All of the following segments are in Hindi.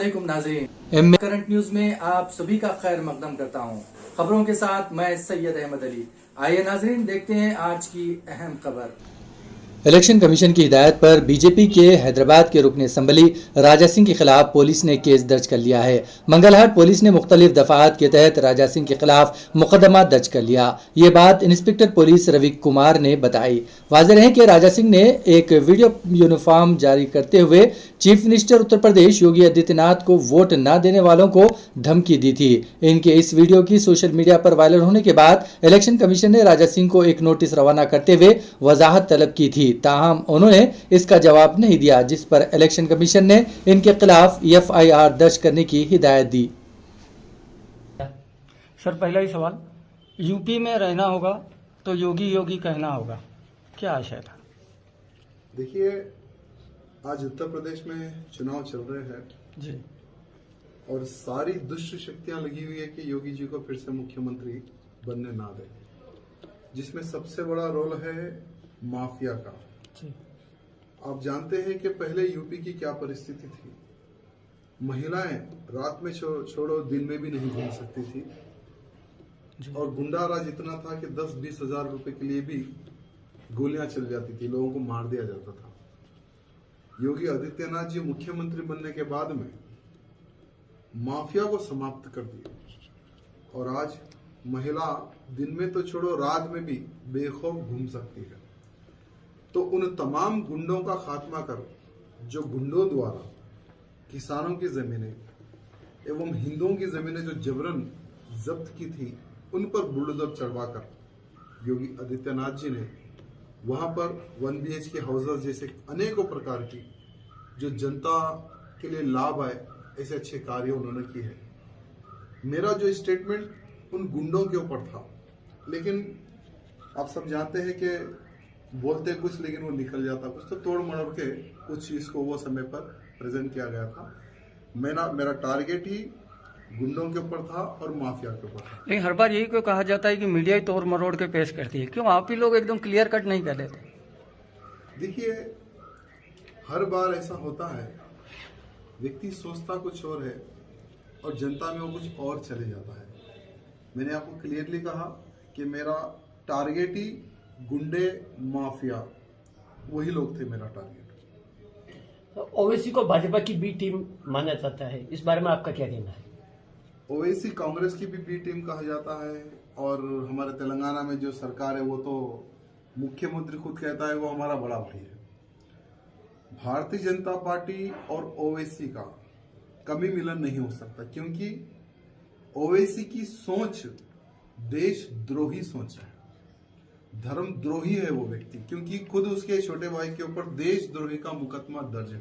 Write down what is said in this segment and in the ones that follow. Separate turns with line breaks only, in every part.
अस्सलामुअलैकुम नाज़रीन, करंट न्यूज में आप सभी का खैर मकदम करता हूं। खबरों के साथ मैं सैयद अहमद अली। आइए नाज़रीन, देखते हैं आज की अहम खबर।
इलेक्शन कमीशन की हिदायत पर बीजेपी के हैदराबाद के रुकन असम्बली राजा सिंह के खिलाफ पुलिस ने केस दर्ज कर लिया है। मंगलहाट पुलिस ने मुख्तलिफ दफात के तहत राजा सिंह के खिलाफ मुकदमा दर्ज कर लिया। ये बात इंस्पेक्टर पुलिस रवि कुमार ने बताई। वाज़ेह है कि राजा सिंह ने एक वीडियो यूनिफॉर्म जारी करते हुए चीफ मिनिस्टर उत्तर प्रदेश योगी आदित्यनाथ को वोट न देने वालों को धमकी दी थी। इनके इस वीडियो की सोशल मीडिया पर वायरल होने के बाद इलेक्शन कमीशन ने राजा सिंह को एक नोटिस रवाना करते हुए वजाहत तलब की थी। ताहम उन्होंने इसका जवाब नहीं दिया, जिस पर इलेक्शन कमीशन ने इनके खिलाफ FIR दर्ज करने की हिदायत दी।
सर, पहला ही सवाल, यूपी में रहना होगा तो योगी योगी कहना होगा, क्या आशय था?
देखिए, आज उत्तर प्रदेश में चुनाव चल रहे हैं
जी,
और सारी दुष्ट शक्तियां लगी हुई है कि योगी जी को फिर से मुख्यमंत्री बनने ना दे, जिसमें सबसे बड़ा रोल है माफिया का।
जी।
आप जानते हैं कि पहले यूपी की क्या परिस्थिति थी। महिलाएं रात में छोड़ो दिन में भी नहीं घूम सकती थी, और गुंडा राज इतना था कि 10-20 हजार रुपए के लिए भी गोलियां चल जाती थी, लोगों को मार दिया जाता था। योगी आदित्यनाथ जी मुख्यमंत्री बनने के बाद में माफिया को समाप्त कर दिया, और आज महिला दिन में तो छोड़ो रात में भी बेखौफ घूम सकती है। तो उन तमाम गुंडों का खात्मा कर, जो गुंडों द्वारा किसानों की जमीनें एवं हिंदुओं की जमीनें जो जबरन जब्त की थी, उन पर बुलडोजर चढ़वाकर योगी आदित्यनाथ जी ने वहां पर 1 BHK हाउसेस जैसे अनेकों प्रकार की जो जनता के लिए लाभ आए, ऐसे अच्छे कार्य उन्होंने किए हैं। मेरा जो स्टेटमेंट उन गुंडों के ऊपर था, लेकिन आप सब जानते हैं कि बोलते कुछ लेकिन वो निकल जाता कुछ, तो तोड़ मरोड़ के कुछ चीज को वो समय पर प्रेजेंट किया गया था। मेरा टारगेट ही गुंडों के ऊपर था और माफिया के ऊपर था।
लेकिन हर बार यही क्यों कहा जाता है कि मीडिया ही तोड़ मरोड़ के पेश करती है, क्यों आप ही लोग एकदम क्लियर कट नहीं कर देते?
देखिए, हर बार ऐसा होता है, व्यक्ति सोचता कुछ और है और जनता में वो कुछ और चले जाता है। मैंने आपको क्लियरली कहा कि मेरा टारगेट ही गुंडे माफिया, वही लोग थे मेरा टारगेट।
ओवैसी को भाजपा की बी टीम माना जाता है, इस बारे में आपका क्या कहना है?
ओवैसी कांग्रेस की भी बी टीम कहा जाता है, और हमारे तेलंगाना में जो सरकार है वो तो मुख्यमंत्री खुद कहता है वो हमारा बड़ा भाई है। भारतीय जनता पार्टी और ओवैसी का कभी मिलन नहीं हो सकता, क्योंकि ओवैसी की सोच देशद्रोही सोच है, धर्मद्रोही है वो व्यक्ति, क्योंकि खुद उसके छोटे भाई के ऊपर देशद्रोही का मुकदमा दर्ज है।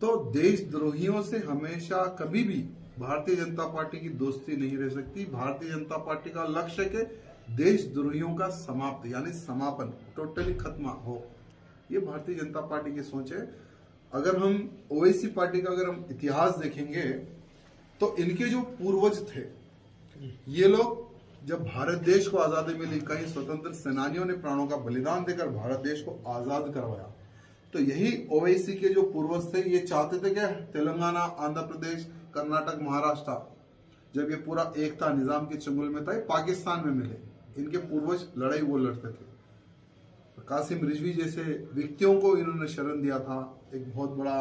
तो देशद्रोहियों से हमेशा कभी भी भारतीय जनता पार्टी की दोस्ती नहीं रह सकती। भारतीय जनता पार्टी का लक्ष्य है कि देशद्रोहियों का समाप्त यानी समापन, टोटली खत्म हो, ये भारतीय जनता पार्टी की सोच है। अगर हम ओवैसी पार्टी का अगर हम इतिहास देखेंगे तो इनके जो पूर्वज थे, ये लोग जब भारत देश को आजादी मिली, कई स्वतंत्र सेनानियों ने प्राणों का बलिदान देकर भारत देश को आजाद करवाया, तो यही ओवैसी के जो पूर्वज थे, ये चाहते थे कि तेलंगाना, आंध्र प्रदेश, कर्नाटक, महाराष्ट्र, जब ये पूरा एक था, निजाम के चंगुल में था, पाकिस्तान में मिले। इनके पूर्वज लड़ाई वो लड़ते थे। कासिम रिजवी जैसे व्यक्तियों को इन्होंने शरण दिया था, एक बहुत बड़ा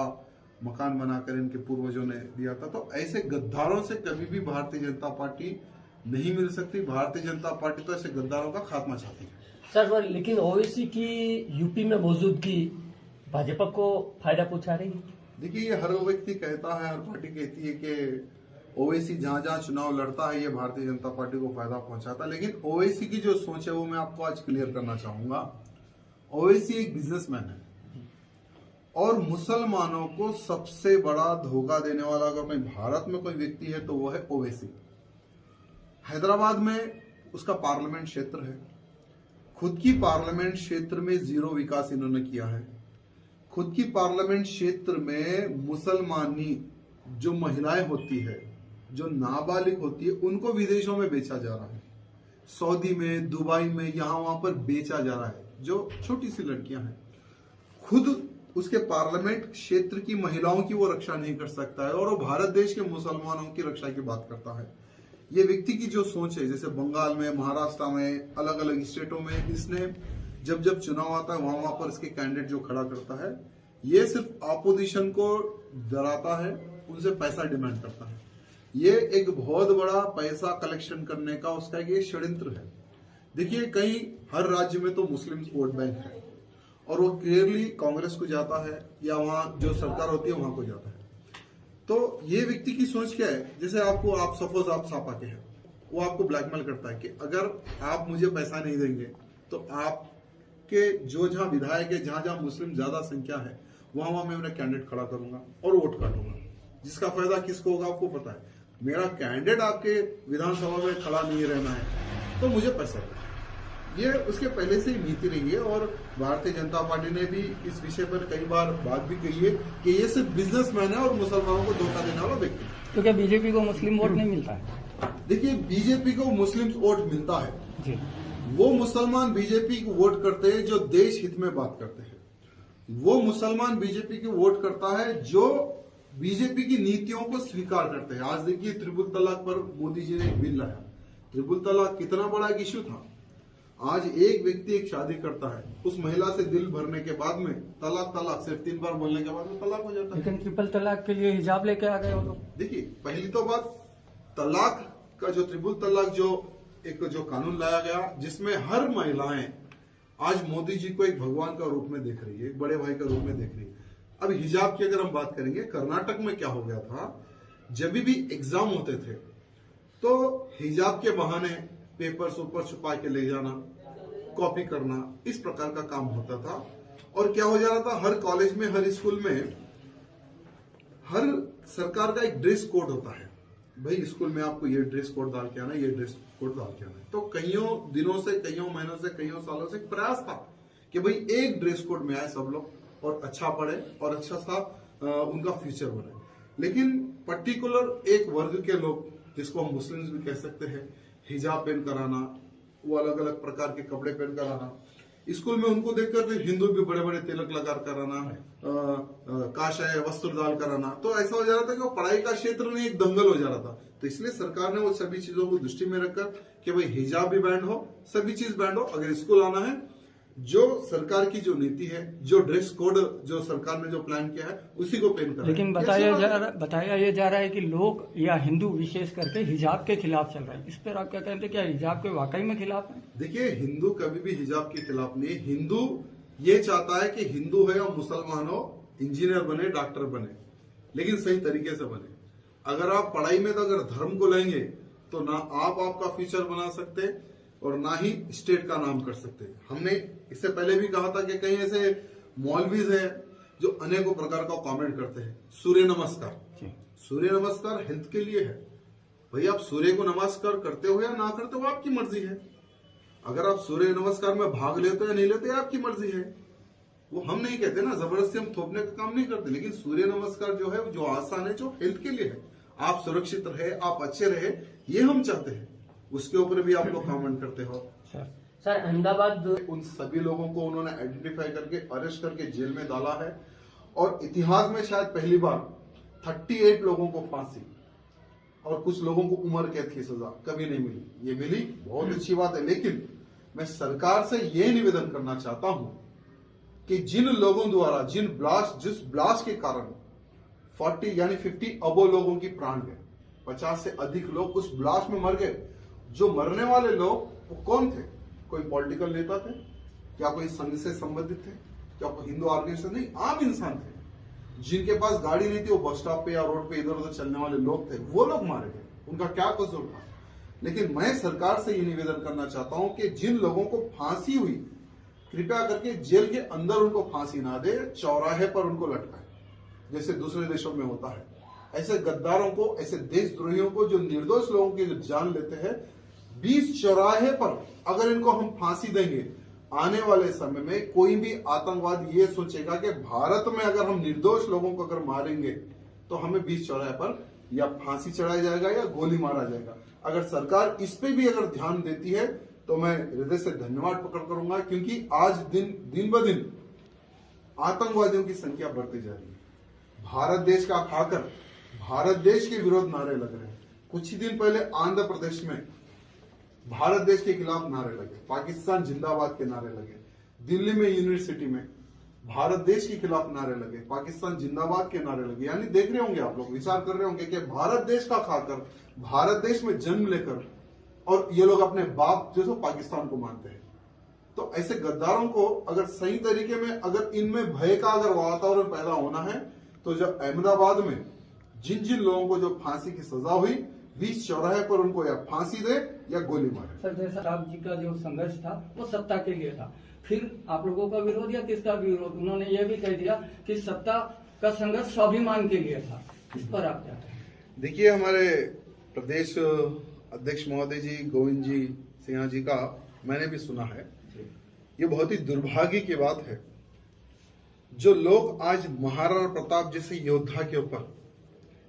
मकान बनाकर इनके पूर्वजों ने दिया था। तो ऐसे गद्दारों से कभी भी भारतीय जनता पार्टी नहीं मिल सकती। भारतीय जनता पार्टी तो ऐसे गद्दारों का खात्मा चाहती है।
सर, लेकिन ओवैसी की यूपी में मौजूदगी भाजपा को फायदा पहुंचा रही है?
देखिए, ये हर व्यक्ति कहता है, हर पार्टी कहती है कि ओवैसी जहां जहां चुनाव लड़ता है ये भारतीय जनता पार्टी को फायदा पहुंचाता है, लेकिन ओवैसी की जो सोच है वो मैं आपको आज क्लियर करना चाहूंगा। ओवैसी एक बिजनेसमैन है, और मुसलमानों को सबसे बड़ा धोखा देने वाला अगर कोई भारत में कोई व्यक्ति है तो वो है ओवैसी। हैदराबाद में उसका पार्लियामेंट क्षेत्र है, खुद की पार्लियामेंट क्षेत्र में जीरो विकास इन्होंने किया है। खुद की पार्लियामेंट क्षेत्र में मुसलमानी जो महिलाएं होती है, जो नाबालिग होती है, उनको विदेशों में बेचा जा रहा है, सऊदी में, दुबई में, यहां वहां पर बेचा जा रहा है, जो छोटी सी लड़कियां हैं। खुद उसके पार्लियामेंट क्षेत्र की महिलाओं की वो रक्षा नहीं कर सकता है और वो भारत देश के मुसलमानों की रक्षा की बात करता है। ये व्यक्ति की जो सोच है, जैसे बंगाल में, महाराष्ट्र में, अलग अलग स्टेटों में, इसने जब जब चुनाव आता है वहां पर इसके कैंडिडेट जो खड़ा करता है, ये सिर्फ ऑपोजिशन को डराता है, उनसे पैसा डिमांड करता है। ये एक बहुत बड़ा पैसा कलेक्शन करने का उसका एक षड्यंत्र है। देखिए, कहीं हर राज्य में तो मुस्लिम वोट बैंक है और वो क्लियरली कांग्रेस को जाता है या वहां जो सरकार होती है वहां को जाता है। तो ये व्यक्ति की सोच क्या है, जैसे आप सपोज आप सापा के हैं, वो आपको ब्लैकमेल करता है कि अगर आप मुझे पैसा नहीं देंगे तो आपके जो जहां विधायक है, जहां जहां मुस्लिम ज्यादा संख्या है, वहां मैं मेरा कैंडिडेट खड़ा करूंगा और वोट काटूंगा। जिसका फायदा किसको होगा आपको पता है। मेरा कैंडिडेट आपके विधानसभा में खड़ा नहीं रहना है तो मुझे पैसा देना। ये उसके पहले से ही नीति रही है और भारतीय जनता पार्टी ने भी इस विषय पर कई बार बात भी कही है कि ये सिर्फ बिजनेसमैन है और मुसलमानों को धोखा देने वाला व्यक्ति।
तो क्या बीजेपी को मुस्लिम वोट नहीं मिलता है?
देखिए, बीजेपी को मुस्लिम वोट मिलता है
जी।
वो मुसलमान बीजेपी को वोट करते हैं जो देश हित में बात करते हैं। वो मुसलमान बीजेपी को वोट करता है जो बीजेपी की नीतियों को स्वीकार करते हैं। आज देखिए, ट्रिपल तलाक पर मोदी जी ने एक बिल लाया। ट्रिपल तलाक कितना बड़ा एक इश्यू था। आज एक व्यक्ति एक शादी करता है, उस महिला से दिल भरने के बाद में तलाक सिर्फ 3 बार बोलने के बाद में तलाक हो जाता है।
लेकिन ट्रिपल तलाक के लिए हिजाब लेके आ गए वो लोग।
देखिए, पहली तो बात, तलाक का जो ट्रिपल तलाक जो कानून लाया गया, जिसमें हर महिलाएं आज मोदी जी को एक भगवान का रूप में देख रही है, एक बड़े भाई का रूप में देख रही है। अब हिजाब की अगर हम बात करेंगे, कर्नाटक में क्या हो गया था, जब भी एग्जाम होते थे तो हिजाब के बहाने पेपर्स ऊपर छुपा के ले जाना, कॉपी करना, इस प्रकार का काम होता था। और क्या हो जा रहा था, हर कॉलेज में, हर स्कूल में, हर सरकार का एक ड्रेस कोड होता है। भाई, स्कूल में आपको ये ड्रेस कोड डाल के आना, ये ड्रेस कोड डाल के आना। तो कईयों दिनों से, कईयों महीनों से, कईयों सालों से प्रयास था कि भाई एक ड्रेस कोड में आए सब लोग और अच्छा पढ़े और अच्छा सा उनका फ्यूचर बने। लेकिन पर्टिकुलर एक वर्ग के लोग, जिसको हम मुस्लिम्स भी कह सकते हैं, हिजाब पहन कर आना, वो अलग अलग प्रकार के कपड़े पहन कर आना, स्कूल में उनको देखकर फिर हिंदू भी बड़े बड़े तिलक लगा कर आना, काशाय वस्त्र डाल कर आना। तो ऐसा हो जा रहा था कि वो पढ़ाई का क्षेत्र नहीं, एक दंगल हो जा रहा था। तो इसलिए सरकार ने वो सभी चीजों को दृष्टि में रखकर कि भाई हिजाब भी बैंड हो, सभी चीज बैंड हो। अगर स्कूल आना है, जो सरकार की जो नीति है, जो ड्रेस कोड जो सरकार ने जो प्लान किया है, उसी को पहन कर।
लेकिन बताया ये जा रहा है कि लोग या हिंदू विशेष करके हिजाब के खिलाफ चल रहे हैं। इस पर आप क्या कहते हैं, क्या हिजाब के वाकई में खिलाफ है?
देखिए, हिंदू कभी भी हिजाब के खिलाफ नहीं। हिंदू ये चाहता है कि हिंदू है और मुसलमान हो, इंजीनियर बने, डॉक्टर बने, लेकिन सही तरीके से बने। अगर आप पढ़ाई में तो अगर धर्म को लेंगे तो ना आप आपका फ्यूचर बना सकते और ना ही स्टेट का नाम कर सकते। हमने इससे पहले भी कहा था कि कई ऐसे मौलवीज हैं जो अनेकों प्रकार का कमेंट करते हैं। सूर्य नमस्कार, सूर्य नमस्कार हेल्थ के लिए है। भाई, आप सूर्य को नमस्कार करते हो या ना करते हो, आपकी मर्जी है। अगर आप सूर्य नमस्कार में भाग लेते हो या नहीं लेते, आपकी मर्जी है। वो हम नहीं कहते ना, जबरदस्ती हम थोपने का काम नहीं करते। लेकिन सूर्य नमस्कार जो है, जो आसान है, जो हेल्थ के लिए है, आप सुरक्षित रहे, आप अच्छे रहे, ये हम चाहते हैं। उसके ऊपर भी आप लोग कमेंट करते हो।
सर, अहमदाबाद
उन सभी लोगों को उन्होंने आइडेंटिफाई करके अरेस्ट करके जेल में डाला है और इतिहास में शायद पहली बार 38 लोगों को फांसी और कुछ लोगों को उम्र कैद की सजा कभी नहीं मिली। ये मिली, बहुत अच्छी बात है। लेकिन मैं सरकार से यह निवेदन करना चाहता हूं कि जिन लोगों द्वारा जिस ब्लास्ट के कारण 40 यानी 50 अबो लोगों की प्राण गए, 50 से अधिक लोग उस ब्लास्ट में मर गए। जो मरने वाले लोग वो कौन थे? कोई पॉलिटिकल नेता थे क्या? कोई संघ से संबंधित थे क्या? कोई हिंदू ऑर्गेनाइजेशन? नहीं, आम इंसान थे जिनके पास गाड़ी नहीं थी। वो बस स्टॉप पे या रोड पे इधर उधर चलने वाले लोग थे, वो लोग मारे गए। उनका क्या कसूर था? लेकिन मैं सरकार से ये निवेदन करना चाहता हूं कि जिन लोगों को फांसी हुई, कृपया करके जेल के अंदर उनको फांसी ना दे, चौराहे पर उनको लटकाए, जैसे दूसरे देशों में होता है। ऐसे गद्दारों को, ऐसे देशद्रोहियों को, जो निर्दोष लोगों की जो जान लेते हैं, 20 चौराहे पर अगर इनको हम फांसी देंगे, आने वाले समय में कोई भी आतंकवाद ये सोचेगा कि भारत में अगर हम निर्दोष लोगों को अगर मारेंगे तो हमें 20 चौराहे पर या फांसी चढ़ाया जाएगा या गोली मारा जाएगा। अगर सरकार इस पे भी अगर ध्यान देती है तो मैं हृदय से धन्यवाद प्रकट करूंगा, क्योंकि आज दिन ब दिन आतंकवादियों की संख्या बढ़ती जा रही है। भारत देश का खाकर भारत देश के विरोध नारे लग रहे हैं। कुछ ही दिन पहले आंध्र प्रदेश में भारत देश के खिलाफ नारे लगे, पाकिस्तान जिंदाबाद के नारे लगे। दिल्ली में यूनिवर्सिटी में भारत देश के खिलाफ नारे लगे, पाकिस्तान जिंदाबाद के नारे लगे। यानी देख रहे होंगे आप लोग, विचार कर रहे होंगे कि भारत देश का खाकर भारत देश में जन्म लेकर और ये लोग अपने बाप जो पाकिस्तान को मानते हैं। तो ऐसे गद्दारों को अगर सही तरीके में, अगर इनमें भय का अगर वातावरण पैदा होना है, तो जब अहमदाबाद में जिन जिन लोगों को जो फांसी की सजा हुई, बीच चौराहे पर उनको या फांसी दे या गोली मारे।
सर, जैसा आप जी का जो संघर्ष था वो सत्ता के लिए था, फिर आप लोगों का विरोध या किसका विरोध? उन्होंने ये भी कह दिया कि सत्ता का संघर्ष स्वाभिमान के लिए था। इस पर आप क्या कहें?
देखिए, हमारे प्रदेश अध्यक्ष महोदय जी गोविंद जी सिन्हा जी का मैंने भी सुना है। ये बहुत ही दुर्भाग्य की बात है जो लोग आज महाराणा प्रताप जैसे योद्धा के ऊपर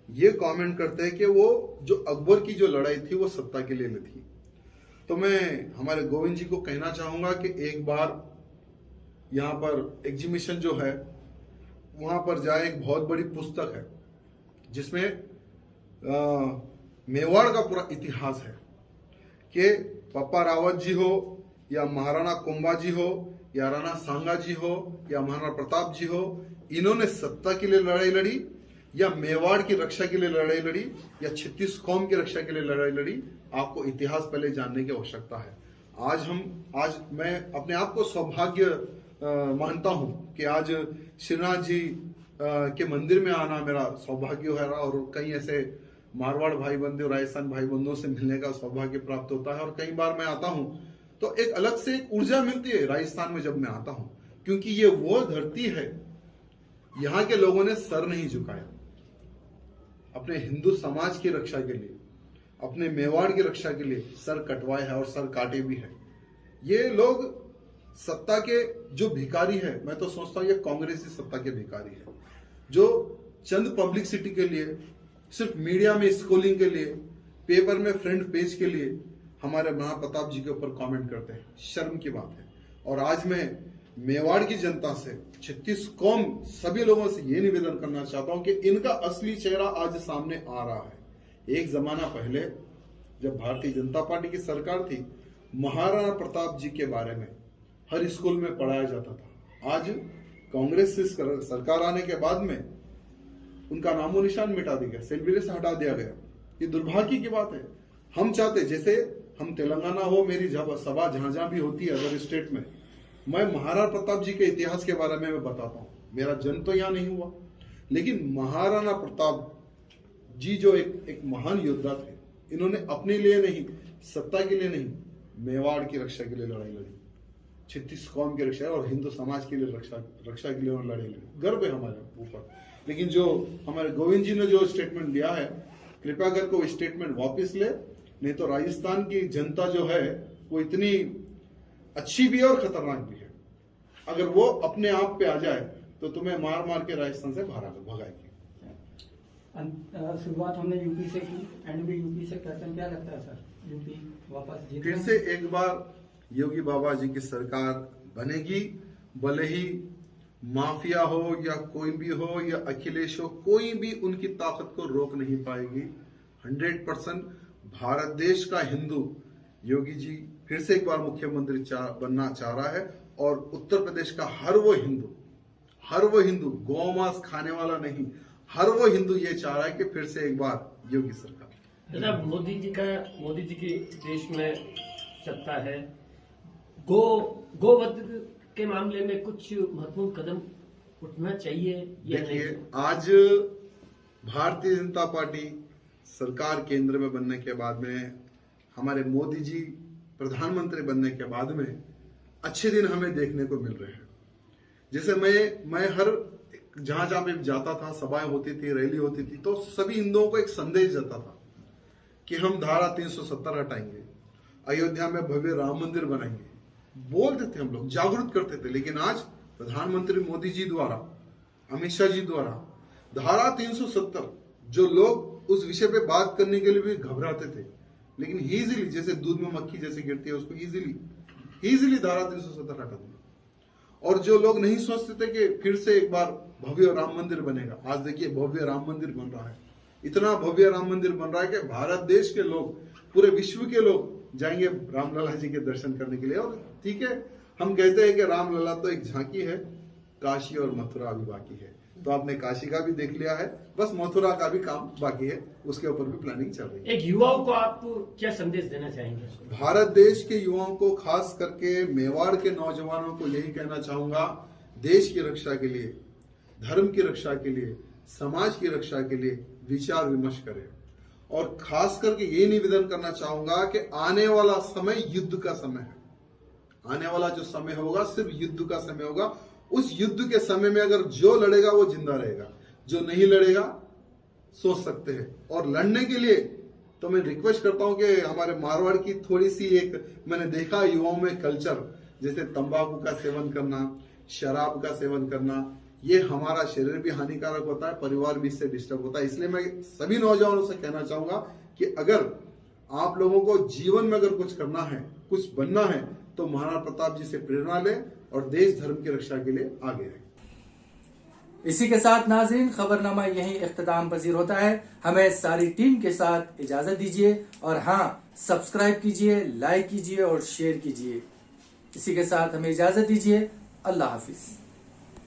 ये कमेंट करते हैं कि वो जो अकबर की जो लड़ाई थी वो सत्ता के लिए नहीं थी। तो मैं हमारे गोविंद जी को कहना चाहूंगा कि एक बार यहाँ पर एग्जीबिशन जो है वहां पर जाए। एक बहुत बड़ी पुस्तक है जिसमें मेवाड़ का पूरा इतिहास है कि पप्पा रावत जी हो या महाराणा कुंभा जी हो या राणा सांगा जी हो या महाराणा प्रताप जी हो, इन्होंने सत्ता के लिए लड़ाई लड़ी या मेवाड़ की रक्षा के लिए लड़ाई लड़ी या 36 कौम की रक्षा के लिए लड़ाई लड़ी। आपको इतिहास पहले जानने की आवश्यकता है। आज मैं अपने आप को सौभाग्य मानता हूं कि आज श्रीनाथ जी के मंदिर में आना मेरा सौभाग्य है और कई ऐसे मारवाड़ भाई बंधु, राजस्थान भाई बंधुओं से मिलने का सौभाग्य प्राप्त होता है। और कई बार मैं आता हूं तो एक अलग से एक ऊर्जा मिलती है राजस्थान में जब मैं आता हूं, क्योंकि ये वो धरती है, यहां के लोगों ने सर नहीं झुकाया अपने हिंदू समाज की रक्षा के लिए, अपने मेवाड़ की रक्षा के लिए सर कटवाए है और सर काटे भी है। ये लोग सत्ता के जो भिखारी है, मैं तो सोचता हूं ये कांग्रेसी सत्ता के भिखारी है जो चंद पब्लिसिटी के लिए, सिर्फ मीडिया में स्कूलिंग के लिए, पेपर में फ्रंट पेज के लिए हमारे महाप्रताप जी के ऊपर कमेंट करते हैं। शर्म की बात है। और आज मैं मेवाड़ की जनता से, 36 कौम सभी लोगों से ये निवेदन करना चाहता हूं कि इनका असली चेहरा आज सामने आ रहा है। एक जमाना पहले जब भारतीय जनता पार्टी की सरकार थी, महाराणा प्रताप जी के बारे में हर स्कूल में पढ़ाया जाता था। आज कांग्रेस से सरकार आने के बाद में उनका नामो निशान मिटा दिया गया, सिलसिले से हटा दिया गया। ये दुर्भाग्य की बात है। हम चाहते, जैसे हम तेलंगाना हो, मेरी सभा जहां भी होती है अदर स्टेट में, मैं महाराणा प्रताप जी के इतिहास के बारे में मैं बताता हूँ। मेरा जन्म तो यहाँ नहीं हुआ, लेकिन महाराणा प्रताप जी जो एक महान योद्धा थे, इन्होंने अपने लिए नहीं, सत्ता के लिए नहीं, मेवाड़ की रक्षा के लिए लड़ाई लड़ी, 36 कौम की रक्षा और हिंदू समाज के लिए रक्षा के लिए उन्होंने लड़ाई लड़ी। गर्व है हमारे ऊपर। लेकिन जो हमारे गोविंद जी ने जो स्टेटमेंट दिया है, कृपया करके वो स्टेटमेंट वापस ले, नहीं तो राजस्थान की जनता जो है वो इतनी अच्छी भी है और खतरनाक भी है। अगर वो अपने आप पे आ जाए तो तुम्हें मार मार के राजस्थान से भगाएगी।
शुरुआत हमने यूपी से की, एंड भी यूपी से करते हैं। क्या लगता है सर, यूपी वापस जीत
फिर से एक बार योगी बाबा जी की सरकार बनेगी? भले ही माफिया हो या कोई भी हो या अखिलेश हो, कोई भी उनकी ताकत को रोक नहीं पाएगी। 100% भारत देश का हिंदू योगी जी फिर से एक बार मुख्यमंत्री बनना चाह रहा है। और उत्तर प्रदेश का हर वो हिंदू गौमांस खाने वाला नहीं, हर वो हिंदू ये चाह रहा है कि फिर से एक बार योगी सरकार।
जनाब, मोदी जी की देश में सत्ता है। गोवध के मामले में कुछ महत्वपूर्ण कदम उठना चाहिए या नहीं?
देखिए, आज भारतीय जनता पार्टी सरकार केंद्र में बनने के बाद में, हमारे मोदी जी प्रधानमंत्री बनने के बाद में अच्छे दिन हमें देखने को मिल रहे हैं। जैसे मैं हर जहां भी जाता था, सभाएं होती थी, रैली होती थी, तो सभी हिंदुओं को एक संदेश जाता था कि हम धारा 370 हटाएंगे, अयोध्या में भव्य राम मंदिर बनाएंगे। बोलते थे हम लोग, जागरूक करते थे। लेकिन आज प्रधानमंत्री मोदी जी द्वारा, अमित शाह जी द्वारा धारा 370, जो लोग उस विषय पे बात करने के लिए भी घबराते थे, लेकिन इजीली, जैसे दूध में मक्खी जैसे गिरती है, उसको इजीली धारा 370 हटा दिया। और जो लोग नहीं सोचते थे कि फिर से एक बार भव्य राम मंदिर बनेगा, आज देखिए भव्य राम मंदिर बन रहा है। इतना भव्य राम मंदिर बन रहा है कि भारत देश के लोग, पूरे विश्व के लोग जाएंगे रामलला जी के दर्शन करने के लिए। और ठीक है, हम कहते हैं कि रामलला तो एक झांकी है, काशी और मथुरा अभी बाकी है। तो आपने काशी का भी देख लिया है, बस मथुरा का भी काम बाकी है, उसके ऊपर भी प्लानिंग चल रही है।
एक युवाओं को आप क्या संदेश देना चाहेंगे?
भारत देश के युवाओं को, खास करके मेवाड़ के नौजवानों को यही कहना चाहूंगा, देश की रक्षा के लिए, धर्म की रक्षा के लिए, समाज की रक्षा के लिए विचार विमर्श करें। और खास करके ये निवेदन करना चाहूंगा कि आने वाला समय युद्ध का समय है। आने वाला जो समय होगा सिर्फ युद्ध का समय होगा। उस युद्ध के समय में अगर जो लड़ेगा वो जिंदा रहेगा, जो नहीं लड़ेगा सोच सकते हैं। और लड़ने के लिए तो मैं रिक्वेस्ट करता हूं कि हमारे मारवाड़ की थोड़ी सी एक मैंने देखा युवाओं में कल्चर, जैसे तंबाकू का सेवन करना, शराब का सेवन करना, ये हमारा शरीर भी हानिकारक होता है, परिवार भी इससे डिस्टर्ब होता है। इसलिए मैं सभी नौजवानों से कहना चाहूंगा कि अगर आप लोगों को जीवन में अगर कुछ करना है, कुछ बनना है, तो महाराणा प्रताप जी से प्रेरणा लें और देश धर्म की रक्षा के लिए आगे आए।
इसी के साथ नाज़रीन, खबरनामा यहीं इख्तिताम पजीर होता है। हमें सारी टीम के साथ इजाजत दीजिए और हाँ, सब्सक्राइब कीजिए, लाइक कीजिए और शेयर कीजिए। इसी के साथ हमें इजाजत दीजिए। अल्लाह हाफिज।